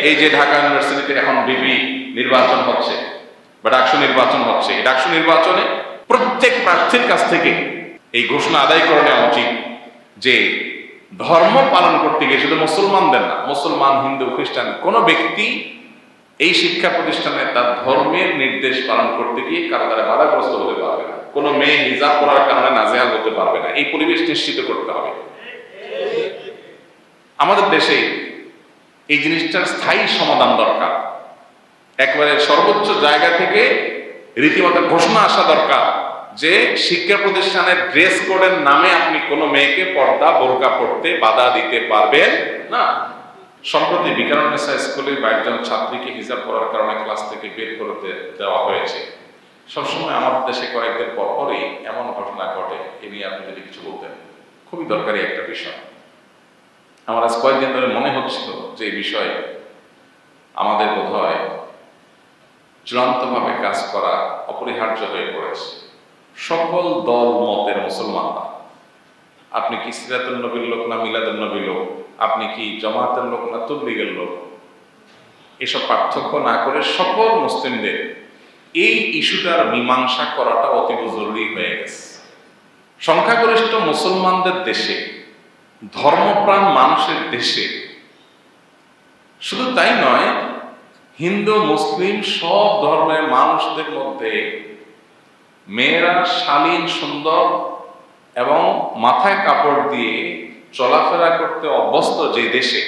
এই যে ঢাকা ইউনিভার্সিটিতে এখন বিপি নির্বাচন হচ্ছে বা ডাকসু নির্বাচন হচ্ছে, এই ডাকসু নির্বাচনে প্রত্যেক প্রার্থীর কাছ থেকে এই ঘোষণা আদায় করে নেওয়া উচিত যে ধর্ম পালন করতে গিয়ে শুধু মুসলমানদের না, মুসলমান, হিন্দু, খ্রিস্টান কোনো ব্যক্তি এই শিক্ষা প্রতিষ্ঠানে তার ধর্মের নির্দেশ পালন করতে গিয়ে কারো দ্বারা বাধাগ্রস্ত হতে পারবে না, কোনো মেয়ে হিজাব পরার কারণে নাজেহাল হতে পারবে না। এই পরিবেশ নিশ্চিত করতে হবে। আমাদের দেশে এই জিনিসটার স্থায়ী সমাধান দরকার। একবারে সর্বোচ্চ জায়গা থেকে রীতিমতো ঘোষণা আসা দরকার যে শিক্ষা প্রতিষ্ঠানের ড্রেস কোডের নামে আপনি কোনো মেয়েকে পর্দা বোরকা পড়তে বাধা দিতে পারবেন না। সম্প্রতি বিকারুন্নেসা স্কুলে 22 জন ছাত্রীকে হিজাব পরার কারণে ক্লাস থেকে বের করে দেওয়া হয়েছে। সবসময় আমাদের দেশে কয়েকদিন পরপরই এমন ঘটনা ঘটে। এ নিয়ে আপনি যদি কিছু বলতেন, খুবই দরকারি একটা বিষয়। আমার আজ কয়েকদিন ধরে মনে হচ্ছিল যে এই বিষয়ে আমাদের বোধহয় চূড়ান্তভাবে কাজ করা অপরিহার্য হয়ে পড়েছে। সকল দল মতের মুসলমানরা, আপনি কি সিরাতুল নবীর লোক না মিলাদুল নবীর লোক, আপনি কি জামাতের লোক না তাবলীগের লোক, এসব পার্থক্য না করে সকল মুসলিমদের এই ইস্যুটার মীমাংসা করাটা অতীব জরুরি হয়ে গেছে। সংখ্যাগরিষ্ঠ মুসলমানদের দেশে, ধর্মপ্রাণ মানুষের দেশে, শুধু তাই নয়, হিন্দু মুসলিম সব ধর্মের মানুষদের মধ্যে মেয়েরা শালীন সুন্দর এবং মাথায় কাপড় দিয়ে চলাফেরা করতে অভ্যস্ত যে দেশে,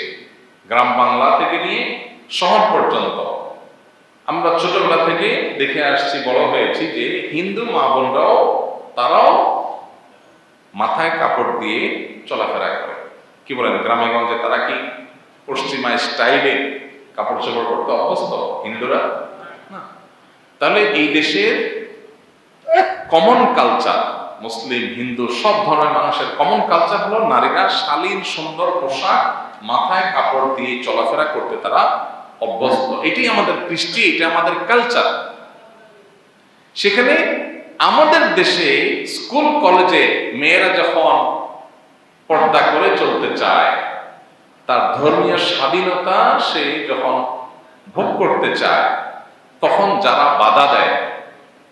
গ্রাম বাংলা থেকে নিয়ে শহর পর্যন্ত আমরা ছোটবেলা থেকে দেখে আসছি, বড় হয়েছি যে হিন্দু মা বোনরাও তারাও মাথায় কাপড় দিয়ে চলাফেরা করে। কি বলেন, গ্রামে গঞ্জে তারা কি পশ্চিমা স্টাইলে কাপড় চোপড় করতে অভ্যস্ত হিন্দুরা? না। তাহলে এই দেশের কমন কালচার, মুসলিম হিন্দু সব ধরনের মানুষের কমন কালচার হলো নারীরা শালীন সুন্দর পোশাক, মাথায় কাপড় দিয়ে চলাফেরা করতে তারা অভ্যস্ত। এটাই আমাদের কৃষ্টি, এটা আমাদের কালচার। সেখানে আমাদের দেশে স্কুল কলেজে মেয়েরা যখন পর্দা করে চলতে চায়, তার ধর্মীয় স্বাধীনতা সে যখন ভোগ করতে চায়, তখন যারা বাধা দেয়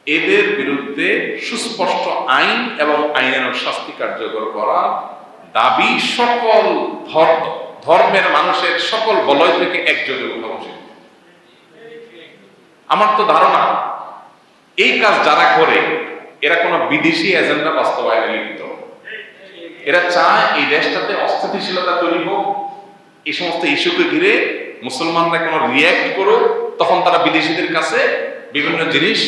এদের বিরুদ্ধে সুস্পষ্ট আইন এবং আইনানুগ শাস্তি কার্যকর করার দাবি সকল ধর্মের মানুষের সকল বলয় থেকে একযোগে ওঠা উচিত। আমার তো ধারণা এই কাজ যারা করে এরা কোনো বিদেশি এজেন্ডা বাস্তবায়নে লিপ্ত। এরা চায় এই দেশটাতে অস্থিতিশীলতা তৈরি হোক, এই সমস্ত ইস্যুকে ঘিরে মুসলমানরা কোনো রিয়্যাক্ট করুক, তখন তারা বিদেশিদের কাছে বিভিন্ন জিনিস,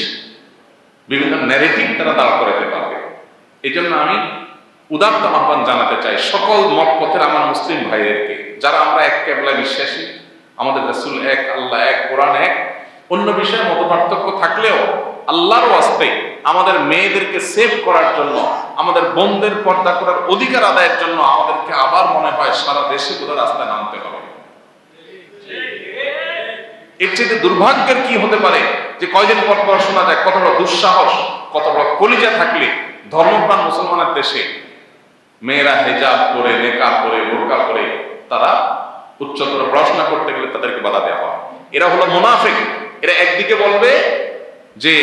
বিভিন্ন ন্যারেটিভ তারা দাঁড় করাতে পারবে। এই জন্য আমি উদাত্ত আহ্বান জানাতে চাই সকল মত পথের আমার মুসলিম ভাইদেরকে, যারা আমরা এক কেবলায় বিশ্বাসী, আমাদের রাসূল এক, আল্লাহ এক, কোরআন এক, অন্য বিষয়ে মত পার্থক্য থাকলেও আল্লাহর ওয়াস্তে আমাদের মেয়েদেরকে সেভ করার জন্য, আমাদের বোনদের পর্দা করার অধিকার আদায়ের জন্য আমাদেরকে আবার মনে হয় সারা দেশে পুরো রাস্তায় নামতে হবে। এর চেয়ে দুর্ভাগ্যের কি হতে পারে যে কয়দিন পর পর শোনা যায় কত বড় দুঃসাহস, কত বড় কলিজা থাকলে ধর্মপ্রাণ মুসলমানের দেশে মেয়েরা হিজাব পরে, নেকাব পরে, বোরকা পরে তারা উচ্চতর পড়াশোনা করতে গেলে তাদেরকে বাধা দেওয়া হয়। এরা হলো মুনাফিক। এরা একদিকে বলবে যে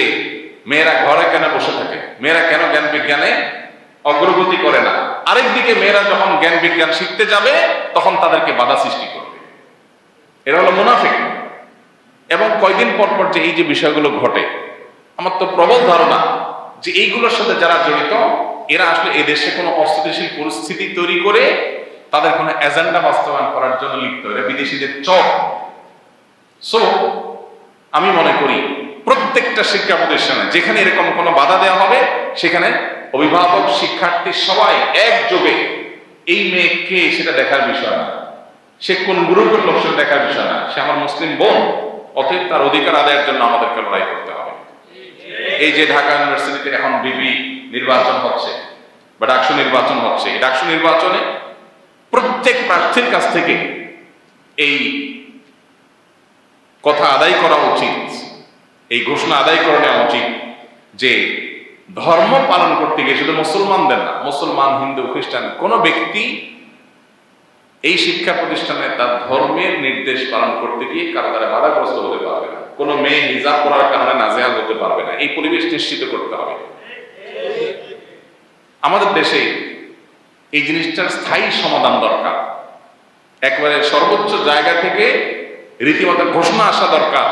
মেয়েরা ঘরে কেন বসে থাকে, মেয়েরা কেন জ্ঞান বিজ্ঞানে অগ্রগতি করে না, আরেকদিকে মেয়েরা যখন জ্ঞান বিজ্ঞান শিখতে যাবে তখন তাদেরকে বাধা সৃষ্টি করবে। এরা হলো মুনাফিক। এবং কয়দিন পর পর যে এই যে বিষয়গুলো ঘটে, আমার তো প্রবল ধারণা যে এইগুলোর সাথে যারা জড়িত এরা আসলে এই দেশে কোনো অস্থিতিশীল পরিস্থিতি তৈরি করে তাদের কোনো এজেন্ডা বাস্তবায়ন করার জন্য লিপ্ত, এরা বিদেশিদের চক। সো আমি মনে করি প্রত্যেকটা শিক্ষা প্রতিষ্ঠানে যেখানে এরকম কোনো বাধা দেওয়া হবে সেখানে অভিভাবক, শিক্ষার্থী সবাই একযোগে এই মেয়েকে সেটা দেখার বিষয় না, সে কোন গ্রুপের লোক সেটা দেখার বিষয় না, সে আমার মুসলিম বোন, অতএব তার অধিকার আদায়ের জন্য আমাদেরকে লড়াই করতে হবে। এই যে ঢাকা ইউনিভার্সিটিতে এখন বিপি নির্বাচন হচ্ছে বা ডাকসু নির্বাচন হচ্ছে, এই ডাকসু নির্বাচনে প্রত্যেক প্রার্থীর কাছ থেকে এই কথা আদায় করা উচিত, এই ঘোষণা আদায় করে নেওয়া উচিত যে ধর্ম পালন করতে গিয়ে শুধু মুসলমানদের না, মুসলমান, হিন্দু, খ্রিস্টান কোনো ব্যক্তি এই শিক্ষা প্রতিষ্ঠানে তার ধর্মের নির্দেশ পালন করতে গিয়ে কারো দ্বারা বাধাগ্রস্ত হতে পারবে না, কোনো মেয়ে হিজাব করার কারণে নাজেহাল হতে পারবে না। এই পরিবেশ নিশ্চিত করতে হবে। আমাদের দেশে এই জিনিসটার স্থায়ী সমাধান দরকার। একবারে সর্বোচ্চ জায়গা থেকে রীতিমতো ঘোষণা আসা দরকার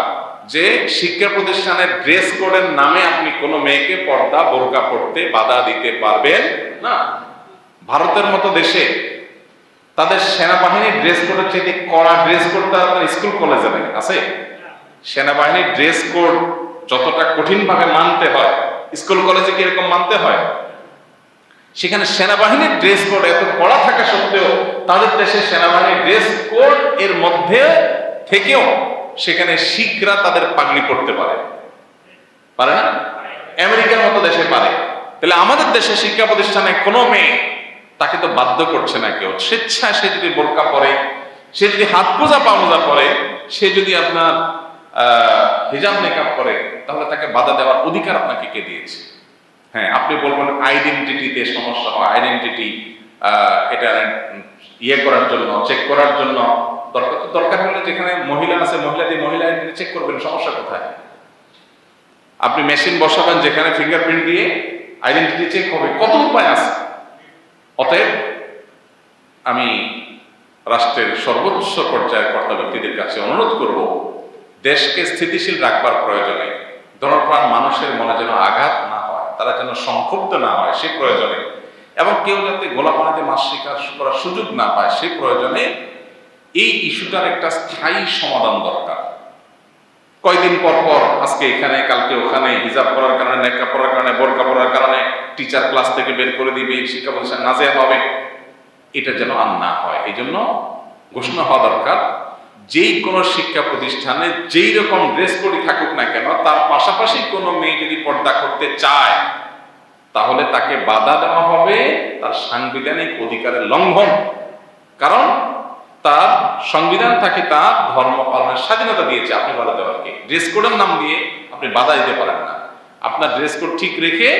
যে শিক্ষা প্রতিষ্ঠানের ড্রেস কোডের নামে আপনি কোনো মেয়েকে পর্দা বোরকা পড়তে বাধা দিতে পারবেন না। ভারতের মতো দেশে তাদের সেনাবাহিনীর ড্রেস কোডের চাইতে কড়া ড্রেস কোড আপনার স্কুল কলেজে নেই আছে। সেনাবাহিনীর ড্রেস কোড যতটা কঠিনভাবে মানতে হয়, স্কুল কলেজে কি এরকম মানতে হয়? সেখানে সেনাবাহিনীর ড্রেস কোড এত কড়া থাকা সত্ত্বেও তাদের দেশে সেনাবাহিনীর ড্রেস কোড এর মধ্যে থেকেও সেখানে শিখরা তাদের পাগড়ি পড়তে পারে না? আমেরিকার মতো দেশে পারে। তাহলে আমাদের দেশে শিক্ষা প্রতিষ্ঠানে কোনো মেয়ে, তাকে তো বাধ্য করছে না কেউ, স্বেচ্ছায় সে যদি বোরকা পরে, সে যদি হাত মোজা পা মোজা পরে, সে যদি আপনার হিজাব নেকাব করে, তাহলে তাকে বাধা দেওয়ার অধিকার আপনাকে কে দিয়েছে? হ্যাঁ, আপনি বলবেন আইডেন্টিটিতে সমস্যা হয়, আইডেন্টিটি এটা ইয়ে করার জন্য, চেক করার জন্য দরকার হলে যেখানে মহিলা আছে মহিলা দিয়ে মহিলা আইডেন্টিটি চেক করবেন, সমস্যা কোথায়? আপনি মেশিন বসাবেন যেখানে ফিঙ্গারপ্রিন্ট দিয়ে আইডেন্টিটি চেক হবে, কত উপায় আছে। অতএব আমি রাষ্ট্রের সর্বোচ্চ পর্যায়ের কর্তা ব্যক্তিদের কাছে অনুরোধ করব, দেশকে স্থিতিশীল রাখবার প্রয়োজনে ধর্মপ্রাণ মানুষের মনে যেন আঘাত না হয়, তারা যেন সংক্ষুব্ধ না হয় সে প্রয়োজনে, এবং কেউ যাতে গোলাপানিতে মাছ শিকার করার সুযোগ না পায় সে প্রয়োজনে এই ইস্যুটার একটা স্থায়ী সমাধান দরকার। কয়দিন পর পর আজকে এখানে কালকে ওখানে হিজাব করার কারণে, নেকাব পরার কারণে, বোরকা পরার কারণে টিচার ক্লাস থেকে বের করে দিবে, শিক্ষা প্রতিষ্ঠান নাজেহাল হবে, এটা যেন আর না হয়। এই জন্য ঘোষণা হওয়া দরকার, যেই কোনো শিক্ষা প্রতিষ্ঠানে যেই রকম ড্রেস কোডই থাকুক না কেন, তার পাশাপাশি কোনো মেয়ে যদি পর্দা করতে চায় তাহলে তাকে বাধা দেওয়া হবে, তার সাংবিধানিক অধিকারের লঙ্ঘন। কারণ তার সংবিধান তাকে তার ধর্ম পালনের স্বাধীনতা দিয়েছে, আপনি বাধা দেওয়ার কে? ড্রেস কোডের নাম দিয়ে আপনি বাধা দিতে পারেন না। আপনার ড্রেস কোড ঠিক রেখে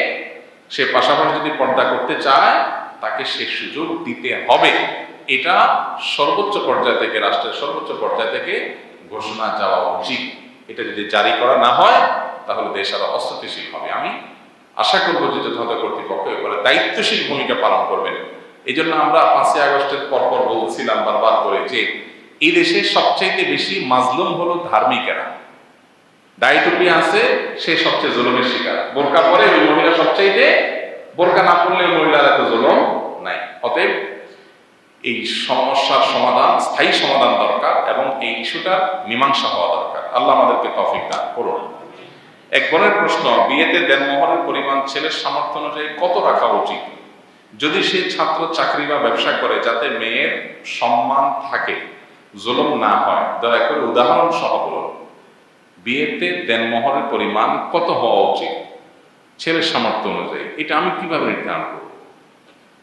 সে পাশাপাশি যদি পর্দা করতে চায় তাকে সে সুযোগ দিতে হবে। এটা সর্বোচ্চ পর্যায় থেকে, রাষ্ট্রের সর্বোচ্চ পর্যায় থেকে ঘোষণা যাওয়া উচিত। এটা যদি জারি করা না হয় তাহলে দেশ আরো অস্থিতিশীল হবে। আমি আশা করবো যে যথাযথ কর্তৃপক্ষ এবারে দায়িত্বশীল ভূমিকা পালন করবেন। এই জন্য আমরা 5ই আগস্টের পরপর বলছিলাম বারবার করে যে এই দেশে সবচাইতে বেশি মাজলুম হলো ধার্মিকেরা। দায়িত্বপি আছে, সে সবচেয়ে জুলুমের শিকার। বোরকা পরে ওই মহিলা সবচাইতে, বোরকা না পড়লে মহিলার এত জুলুম নাই। অতএব এই সমস্যার সমাধান, স্থায়ী সমাধান দরকার এবং এই ইস্যুটার মীমাংসা হওয়া দরকার। আল্লাহ আমাদেরকে তৌফিক দান করুন। এক বোনের প্রশ্ন, বিয়েতে দেনমোহরের পরিমাণ ছেলের সামর্থ্য অনুযায়ী কত রাখা উচিত যদি সে ছাত্র চাকরি বা ব্যবসা করে, যাতে মেয়ের সম্মান থাকে, জুলুম না হয়? দয়া করে উদাহরণ সহ বলুন। বিয়েতে দেনমোহরের পরিমাণ কত হওয়া উচিত ছেলের সামর্থ্য অনুযায়ী, এটা আমি কিভাবে নির্ধারণ করব?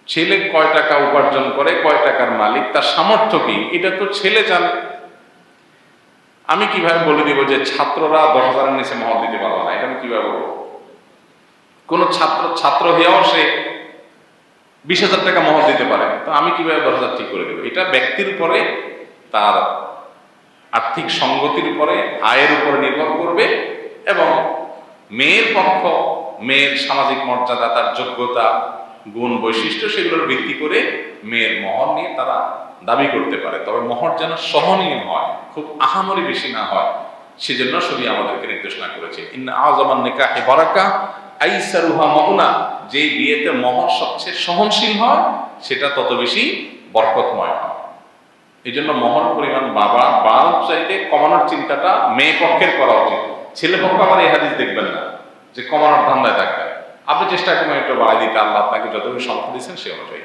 ছেলে কয় টাকা উপার্জন করে, কয় টাকার মালিক, তার সামর্থ্য কি, এটা তো ছেলে জানে। আমি কিভাবে বলে দিব যে ছাত্ররা 10,000-এর নিচে মহর দিতে পারবে না? এটা আমি কিভাবে বলবো? কোন ছাত্র হয়েও সে 20,000 টাকা মহর দিতে পারে, তো আমি কিভাবে 10,000 ঠিক করে দেবো? এটা ব্যক্তির উপরে, তার আর্থিক সঙ্গতির উপরে, আয়ের উপরে নির্ভর করবে এবং মেয়ের পক্ষ, মেয়ের সামাজিক মর্যাদা, তার যোগ্যতা, গুণ, বৈশিষ্ট্য, সেগুলোর ভিত্তি করে মেয়ের মহর নিয়ে তারা দাবি করতে পারে। তবে মহর যেন সহনীয় হয়, খুব আহামরি বেশি না হয়, সেজন্য শরীয়ত আমাদেরকে নির্দেশনা করেছে। ইন্না আযামান নিকাহি বারাকা আইসারুহা মাউনা, যে বিয়েতে মহর সবচেয়ে সহনশীল হয় সেটা তত বেশি বরকতময় হয়। এই জন্য মহর পরিমাণ বাড়ানোর চাইতে কমানোর চিন্তাটা মেয়ে পক্ষের করা উচিত। ছেলে পক্ষ আবার এই হাদিস দেখবেন না যে কমানোর ধান্দায় থাকবেন। আপনি চেষ্টা করবেন একটু বাড়াই দিতে, আল্লাহ আপনাকে যতটুকু সম্পদ দিচ্ছেন সে অনুযায়ী।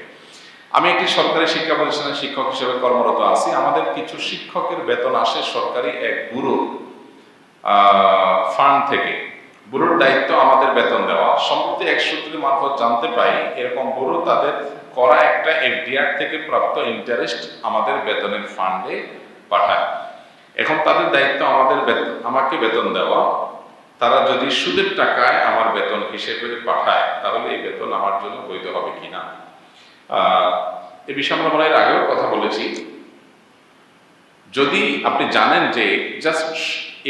আমি একটি সরকারি শিক্ষা প্রতিষ্ঠানের শিক্ষক হিসেবে কর্মরত আছি। আমাদের কিছু শিক্ষকের বেতন আসে সরকারি এক ব্যুরো ফান্ড থেকে। ব্যুরোর দায়িত্ব আমাদের বেতন দেওয়া। সম্প্রতি এক সূত্রের মারফত জানতে পাই এরকম ব্যুরো তাদের করা একটা এফডিআর থেকে প্রাপ্ত ইন্টারেস্ট আমাদের বেতনের ফান্ডে পাঠায়। এখন তাদের দায়িত্ব আমাকে বেতন দেওয়া। তারা যদি সুদের টাকায় আমার বেতন হিসেবে পাঠায় তাহলে এই বেতন আমার জন্য বৈধ হবে কিনা, এ বিষয়ে আমরা মনে আগেও কথা বলেছি। যদি আপনি জানেন যে জাস্ট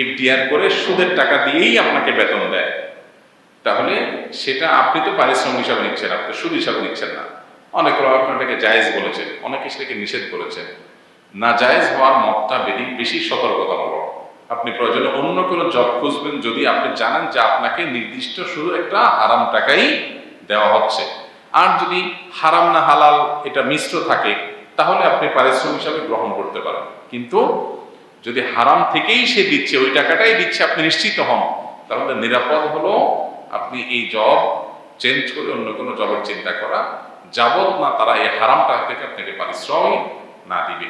এফডিআর করে সুদের টাকা দিয়েই আপনাকে বেতন দেয়, তাহলে সেটা আপনি তো পারিশ্রমিক হিসাবে নিচ্ছেন, আপনি সুদ হিসাবে নিচ্ছেন না। অনেক আপনাকে জায়েজ বলেছেন, অনেকে সেটাকে নিষেধ করেছেন। না জায়েজ হওয়ার মতটা বেশি সতর্কতামূলক। আপনি প্রয়োজনে অন্য কোনো জব খুঁজবেন যদি আপনি জানেন যে আপনাকে নির্দিষ্ট শুধু একটা হারাম টাকাই দেওয়া হচ্ছে। আর যদি হারাম না হালাল এটা মিশ্র থাকে তাহলে আপনি পারিশ্রমিক হিসাবে গ্রহণ করতে পারেন। কিন্তু যদি হারাম থেকেই সে দিচ্ছে, ওই টাকাটাই দিচ্ছে, আপনি নিশ্চিত হন, তাহলে নিরাপদ হলো আপনি এই জব চেঞ্জ করে অন্য কোনো জবের চিন্তা করা, যাবত না তারা এই হারাম টাকা থেকে আপনাকে পারিশ্রমিক না দিবে।